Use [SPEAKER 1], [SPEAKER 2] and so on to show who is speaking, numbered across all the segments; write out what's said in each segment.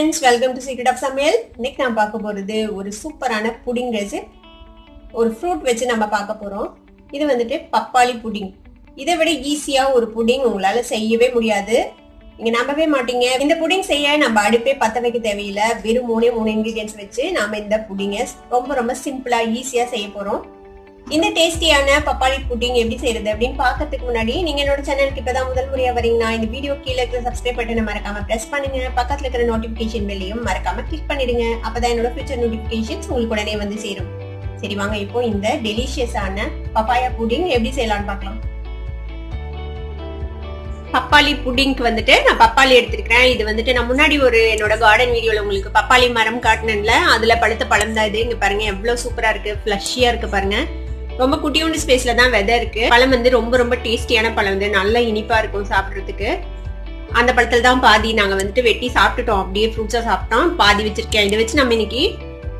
[SPEAKER 1] friends, welcome to Secret of Samayal. இன்னைக்கு நான் பார்க்க போறது ஒரு சூப்பரான புடிங் ரெசிபி. ஒரு ஃப்ரூட் வச்சு நம்ம பார்க்க போறோம். இது வந்துட்டு பப்பாளி புடிங். இதை விட ஈஸியா ஒரு புடிங் உங்களால செய்யவே முடியாது. நீங்க நம்பவே மாட்டீங்க. இந்த புடிங் செய்ய நம்ம அடுப்பே பத்த வைக்க தேவையில்லை. வெறும் மூணு இன்கிரிடியன்ஸ் வச்சு நாம இந்த புடிங்கை ரொம்ப சிம்பிளா ஈஸியா செய்ய போறோம். இந்த டேஸ்டியான பப்பாளி புட்டிங் எப்படி செய்யறது அப்படின்னு பாக்கிறதுக்கு முன்னாடி நீங்க என்னோட சேனலுக்கு இப்பதான் முதல் முறையா வரீங்கன்னா இந்த வீடியோ கீழே இருக்கிற சப்ஸ்கிரைப் பட்டனை மறக்காம பிரஸ் பண்ணுங்க. பக்கத்துல இருக்கிற நோட்டிபிகேஷன் பெல்லையும் மறக்காம கிளிக் பண்ணிடுங்க. அப்பதான் என்னோட ஃபியூச்சர் நோட்டிபிகேஷன்ஸ் உங்களுக்கு உடனே வந்து சேரும். சரி வாங்க இப்போ இந்த டெலிஷியஸான பப்பாயா புட்டிங் எப்படி செய்யலாம்னு பார்க்கலாம். பப்பாளி புட்டிங்க்கு வந்துட்டு நான் பப்பாளி எடுத்திருக்கிறேன். இது வந்துட்டு நான் முன்னாடி ஒரு என்னோட கார்டன் வீடியோல உங்களுக்கு பப்பாளி மரம் காட்டினேன்ல, அதுல பழுத்த பழம் தான் இது. இங்க பாருங்க எவ்வளவு சூப்பரா இருக்கு, ஃபிளஷியா இருக்கு பாருங்க. ரொம்ப குட்டியோண்டு ஸ்பேஸ்ல தான் விதை இருக்கு. பழம் வந்து ரொம்ப டேஸ்டியான பழம், வந்து நல்லா இனிப்பா இருக்கும் சாப்பிட்றதுக்கு. அந்த பழத்துல தான் பாதி நாங்க வந்துட்டு வெட்டி சாப்பிட்டுட்டோம், அப்படியே ஃப்ரூட்ஸா சாப்பிட்டோம். பாதி வச்சிருக்கேன். இதை வச்சு நம்ம இன்னைக்கு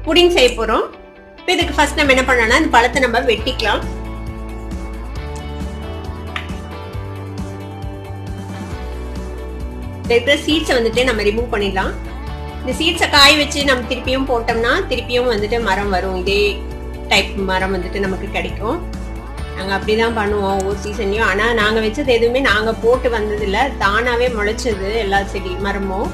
[SPEAKER 1] புடிங் செய்ய போறோம். இப்போ இதுக்கு ஃபர்ஸ்ட் நம்ம என்ன பண்ணோம்னா இந்த பழத்தை நம்ம வெட்டிக்கலாம். இருக்கிற சீட்ஸை வந்துட்டு நம்ம ரிமூவ் பண்ணிடலாம். இந்த சீட்ஸை காய வச்சு நம்ம திருப்பியும் போட்டோம்னா திருப்பியும் வந்துட்டு மரம் வரும். இதே டைப் மரம் வந்துட்டு நமக்கு கிடைக்கும். நாங்க அப்படிதான் பண்ணுவோம் ஒவ்வொரு சீசன்லயும். ஆனா நாங்க வச்சது எதுவுமே நாங்க போட்டு வந்தது இல்ல, தானாவே முளைச்சது எல்லா செடி மரமும்.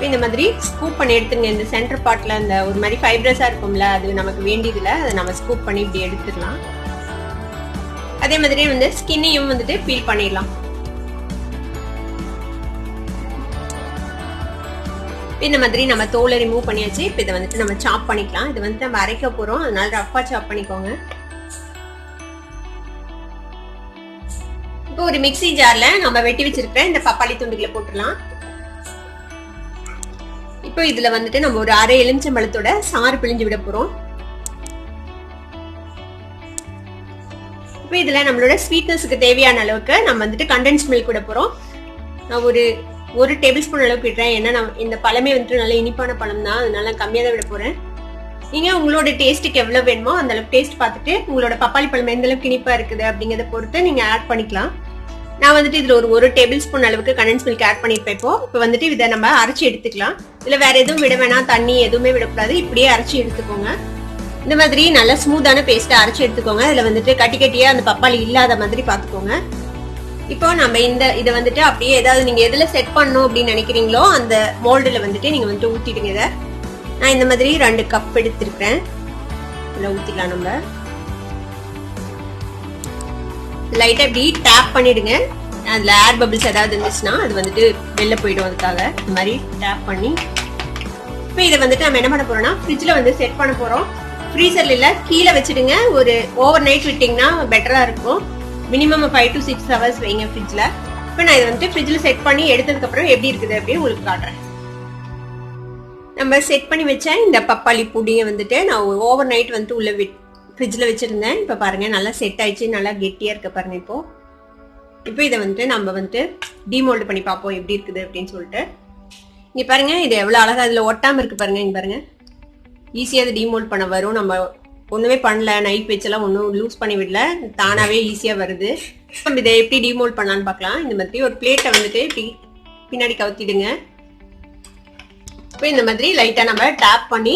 [SPEAKER 1] இந்த மாதிரி ஸ்கூப் பண்ணி எடுத்துருங்க. இந்த சென்டர் பார்ட்ல அந்த ஒரு மாதிரி ஃபைப்ரஸா இருக்கும்ல, அது நமக்கு வேண்டியதுல அதை நம்ம ஸ்கூப் பண்ணி இப்படி எடுத்துடலாம். அதே மாதிரி வந்து ஸ்கின்னையும் வந்துட்டு பீல் பண்ணிடலாம். இந்த மாதிரி நம்ம தோலை ரிமூவ் பண்ணியாச்சு. இப்போ இதை வந்துட்டு நம்ம சாப் பண்ணிக்கலாம். இது வந்துட்டு நம்ம அரைக்க போறோம், அதனால ரஃபா சாப் பண்ணிக்கோங்க. இப்போ ஒரு மிக்ஸி ஜார்ல நம்ம வெட்டி வச்சிருக்கிற இந்த பப்பாளி துண்டுகளை போட்டுடலாம். இப்போ இதுல வந்துட்டு நம்ம ஒரு அரை எலுமிச்சம்பழத்தோட சாறு பிழிஞ்சு விட போறோம். இப்போ இதுல நம்மளோட ஸ்வீட்னஸ்க்கு தேவையான அளவுக்கு நம்ம வந்துட்டு கண்டென்ஸ் மில்க் விட போறோம். நான் ஒரு டேபிள் ஸ்பூன் அளவுக்கு விடுறேன். ஏன்னா நான் இந்த பழமே வந்துட்டு நல்ல இனிப்பான பழம் தான், அதனால கம்மியாக தான் விட போறேன். நீங்க உங்களோட டேஸ்ட்டுக்கு எவ்வளவு வேணுமோ அந்த அளவுக்கு டேஸ்ட் பார்த்துட்டு உங்களோட பப்பாளி பழம் எந்த அளவுக்கு இனிப்பா இருக்குது அப்படிங்கறத பொறுத்து நீங்க ஆட் பண்ணிக்கலாம். நான் வந்துட்டு இதுல ஒரு டேபிள் ஸ்பூன் அளவுக்கு கண்டென்ஸ் மில்க் ஆட் பண்ணிருப்பேன். இப்போ வந்துட்டு இதை நம்ம அரைச்சி எடுத்துக்கலாம். இதுல வேற எதுவும் விட வேணாம், தண்ணி எதுவுமே விடக்கூடாது. இப்படியே அரைச்சி எடுத்துக்கோங்க. இந்த மாதிரி நல்ல ஸ்மூத்தான பேஸ்ட்டை அரைச்சி எடுத்துக்கோங்க. இதுல வந்துட்டு கட்டியா அந்த பப்பாளி இல்லாத மாதிரி பாத்துக்கோங்க. இப்போ நம்ம இதை வந்துட்டு அப்படியே ஏதாவது நீங்க எதுல செட் பண்ணணும் அப்படின்னு நினைக்கிறீங்களோ அந்த மோல்டுல வந்துட்டு நீங்க வந்துட்டு ஊத்திடுங்க. இதை நான் இந்த மாதிரி 2 கப் எடுத்திருக்கேன். இதுல ஊத்திக்கலாம். நம்ம லைட்டா இப்படி டேப் பண்ணிடுங்க. அதுல ஏர் பபிள்ஸ் ஏதாவது இருந்துச்சுன்னா அது வந்துட்டு வெளில போயிடும். அதுக்காக இந்த மாதிரி டேப் பண்ணி இப்போ இதை வந்துட்டு நம்ம என்ன பண்ண போறோம்னா ஃப்ரிட்ஜ்ல வந்து செட் பண்ண போறோம். ஃப்ரீசர்ல இல்ல கீழே வச்சிடுங்க. ஒரு ஓவர் நைட் விட்டீங்கன்னா பெட்டரா இருக்கும். மினிமம் 5 to 6 hours வைங்க ஃப்ரிட்ஜ்ல. இப்போ நான் இதை வந்துட்டு ஃப்ரிட்ஜ்ல செட் பண்ணி எடுத்ததுக்கு அப்புறம் எப்படி இருக்குது அப்படின்னு உங்களுக்கு காட்டுறேன். நம்ம செட் பண்ணி வச்ச இந்த பப்பாளி புடிங்கை வந்துட்டு நான் ஓவர் நைட் வந்துட்டு உள்ள ஃப்ரிட்ஜ்ல வச்சிருந்தேன். இப்போ பாருங்க நல்லா செட் ஆயிடுச்சு, நல்லா கெட்டியா இருக்க பாருங்க. இப்போ இதை வந்துட்டு நம்ம வந்துட்டு டிமோல்ட் பண்ணி பார்ப்போம் எப்படி இருக்குது அப்படின்னு சொல்லிட்டு. இங்க பாருங்க இது எவ்வளவு அழகா இதுல ஒட்டாம இருக்கு பாருங்க. இங்க பாருங்க ஈஸியா அதை டிமோல்ட் பண்ண வரும். நம்ம ஒண்ணுமே பண்ணல, நைட் வச்செல்லாம் ஒன்றும் லூஸ் பண்ணி விடல, தானாவே ஈஸியா வருது. நம்ம இதை எப்படி டிமோல்ட் பண்ணலான்னு பார்க்கலாம். இந்த மாதிரி ஒரு பிளேட்டை வந்துட்டு இப்படி பின்னாடி கவுத்திடுங்க. இப்போ இந்த மாதிரி லைட்டா நம்ம டேப் பண்ணி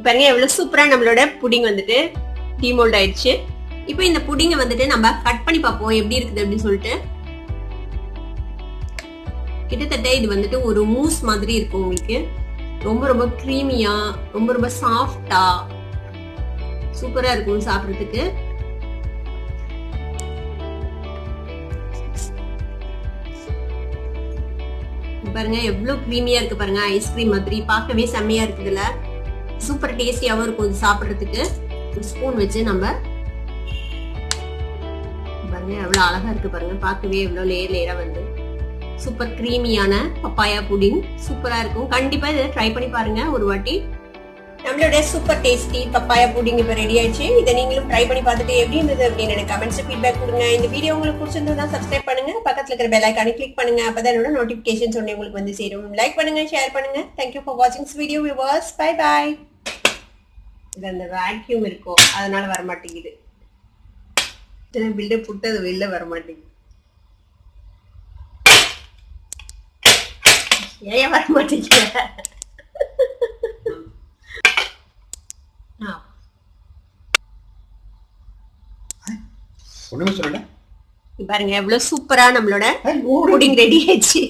[SPEAKER 1] பாருங்க எவ்வளவு சூப்பரா நம்மளோட புடிங் வந்துட்டு டிமோல்ட் ஆயிடுச்சு. இப்போ இந்த புடிங்கை வந்துட்டு நம்ம கட் பண்ணி பார்ப்போம் எப்படி இருக்குது அப்படின்னு சொல்லிட்டு. கிட்டத்தட்ட இது வந்துட்டு ஒரு மூஸ் மாதிரி இருக்கும். உங்களுக்கு ரொம்ப கிரீமியா ரொம்ப சாஃப்டா சூப்பரா இருக்கும் சாப்பிடுறதுக்கு. பாருங்க எவ்வளவு கிரீமியா இருக்கு பாருங்க, ஐஸ்கிரீம் மாதிரி பார்க்கவே செம்மையா இருக்குதுல. சூப்பர் டேஸ்டியாவும் இருக்கும் இது சாப்பிடுறதுக்கு. ஒரு ஸ்பூன் வச்சு நம்ம பாருங்க எவ்வளவு அழகா இருக்கு பாருங்க, பார்க்கவே எவ்வளவு லேயரா வந்து சூப்பர் கிரீமியான பப்பாயா புடிங் சூப்பரா இருக்கும். கண்டிப்பா இதை ட்ரை பண்ணி பாருங்க ஒரு வாட்டி. நம்மளோட சூப்பர் டேஸ்டி பப்பாயா புடிங் இப்ப ரெடி ஆயிடுச்சு. இதை நீங்களும் ட்ரை பண்ணி பார்த்துட்டு எப்படி இருந்தது அப்படின்னு எனக்கு கமெண்ட்ஸ் ஃபீட்பேக் கொடுங்க. இந்த வீடியோ உங்களுக்கு பிடிச்சிருந்தா சப்ஸ்கிரைப் பண்ணுங்க, பக்கத்துல இருக்கிற பெல் ஐகானை கிளிக் பண்ணுங்க. அப்பதான் என்னோட நோட்டிபிகேஷன்ஸ் உடனே உங்களுக்கு வந்து சேரும். லைக் பண்ணுங்க, ஷேர் பண்ணுங்க. தேங்க்யூ ஃபார் வாட்சிங் this video viewers. Bye bye. இது அந்த வேக்யூம் இருக்கும் அதனால வர மாட்டேங்குது. பில்டப் போட்டு அது வெளில வர மாட்டேங்குது. ஏன் வர மாட்டேங்க?
[SPEAKER 2] ஒண்ணுமே சொல்லல.
[SPEAKER 1] பாருங்க எவ்வளவு சூப்பரா நம்மளோட புடிங் ரெடி ஆயிடுச்சு.